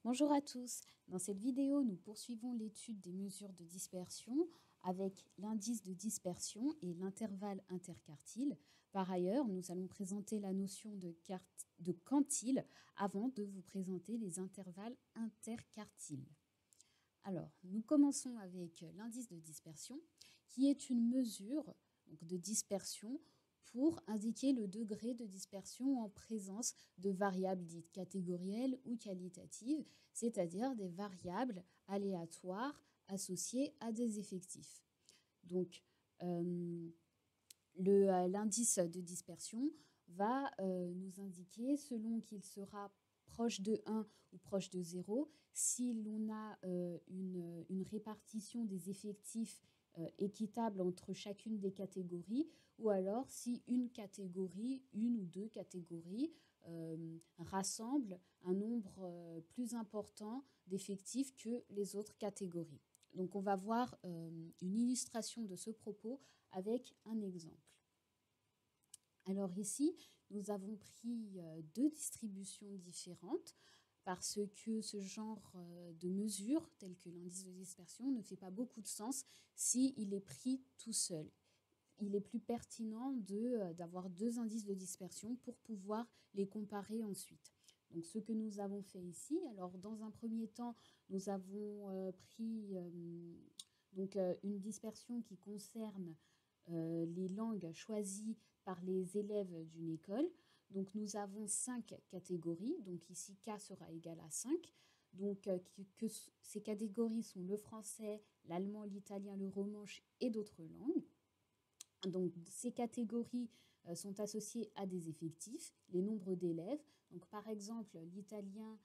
Bonjour à tous. Dans cette vidéo, nous poursuivons l'étude des mesures de dispersion avec l'indice de dispersion et l'intervalle interquartile. Par ailleurs, nous allons présenter la notion de quantile avant de vous présenter les intervalles interquartiles. Alors, nous commençons avec l'indice de dispersion, qui est une mesure de dispersion pour indiquer le degré de dispersion en présence de variables dites catégorielles ou qualitatives, c'est-à-dire des variables aléatoires associées à des effectifs. Donc, l'indice de dispersion va nous indiquer, selon qu'il sera proche de 1 ou proche de 0, si l'on a une répartition des effectifs équitable entre chacune des catégories, ou alors si une catégorie, une ou deux catégories, rassemblent un nombre plus important d'effectifs que les autres catégories. Donc on va voir une illustration de ce propos avec un exemple. Alors ici, nous avons pris deux distributions différentes parce que ce genre de mesure, tel que l'indice de dispersion, ne fait pas beaucoup de sens s'il est pris tout seul. Il est plus pertinent d'avoir deux indices de dispersion pour pouvoir les comparer ensuite. Donc ce que nous avons fait ici, alors dans un premier temps, nous avons pris une dispersion qui concerne les langues choisies par les élèves d'une école. Donc nous avons 5 catégories, donc ici K sera égal à 5. Donc ces catégories sont le français, l'allemand, l'italien, le romanche et d'autres langues. Donc ces catégories sont associées à des effectifs, les nombres d'élèves. Donc par exemple, l'italien,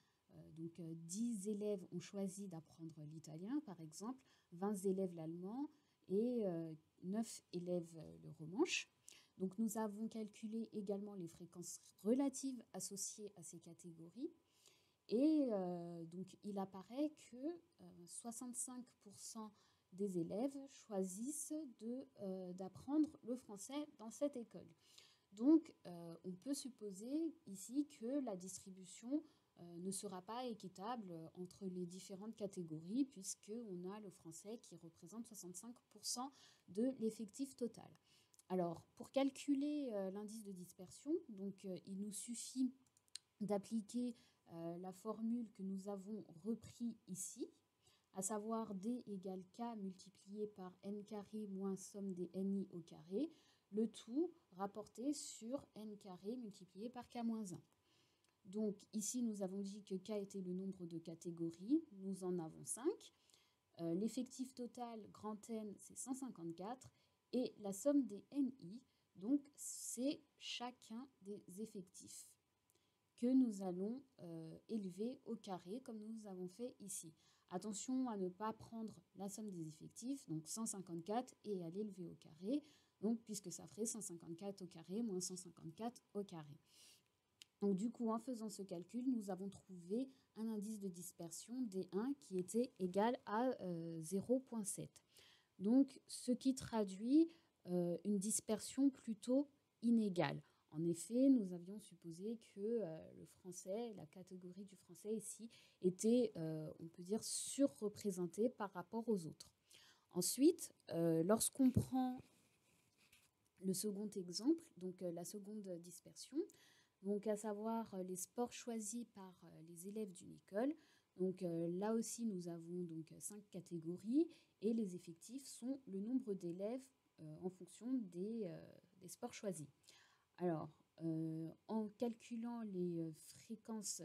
10 élèves ont choisi d'apprendre l'italien, par exemple, 20 élèves l'allemand et 9 élèves le romanche. Donc nous avons calculé également les fréquences relatives associées à ces catégories. Et donc il apparaît que 65% des élèves choisissent d'apprendre le français dans cette école. Donc on peut supposer ici que la distribution ne sera pas équitable entre les différentes catégories, puisqu'on a le français qui représente 65% de l'effectif total. Alors, pour calculer l'indice de dispersion, il nous suffit d'appliquer la formule que nous avons repris ici, à savoir D égale K multiplié par N carré moins somme des NI au carré, le tout rapporté sur N carré multiplié par K moins 1. Donc ici, nous avons dit que K était le nombre de catégories, nous en avons 5. L'effectif total, grand N, c'est 154. Et la somme des NI, donc c'est chacun des effectifs que nous allons élever au carré, comme nous avons fait ici. Attention à ne pas prendre la somme des effectifs, donc 154, et à l'élever au carré, donc, puisque ça ferait 154 au carré moins 154 au carré. Donc du coup, en faisant ce calcul, nous avons trouvé un indice de dispersion D1 qui était égal à 0,7. Donc ce qui traduit une dispersion plutôt inégale. En effet, nous avions supposé que le français, la catégorie du français ici, était, on peut dire, surreprésentée par rapport aux autres. Ensuite, lorsqu'on prend le second exemple, donc la seconde dispersion, donc à savoir les sports choisis par les élèves d'une école. Donc là aussi, nous avons donc 5 catégories et les effectifs sont le nombre d'élèves en fonction des sports choisis. Alors, en calculant les fréquences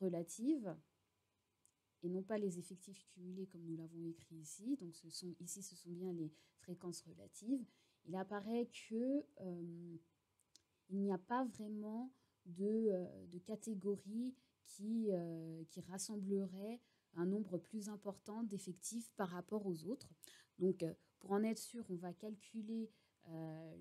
relatives, et non pas les effectifs cumulés comme nous l'avons écrit ici, donc ici ce sont bien les fréquences relatives, il apparaît que il n'y a pas vraiment de catégories qui rassemblerait un nombre plus important d'effectifs par rapport aux autres. Donc, pour en être sûr, on va calculer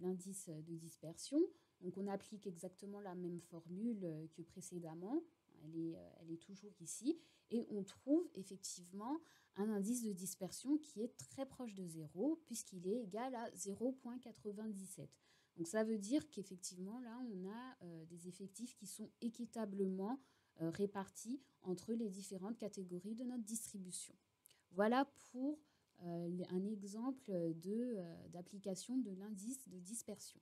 l'indice de dispersion. Donc, on applique exactement la même formule que précédemment. Elle est toujours ici. Et on trouve effectivement un indice de dispersion qui est très proche de 0, puisqu'il est égal à 0,97. Donc ça veut dire qu'effectivement, là, on a des effectifs qui sont équitablement répartis entre les différentes catégories de notre distribution. Voilà pour un exemple d'application de l'indice de dispersion.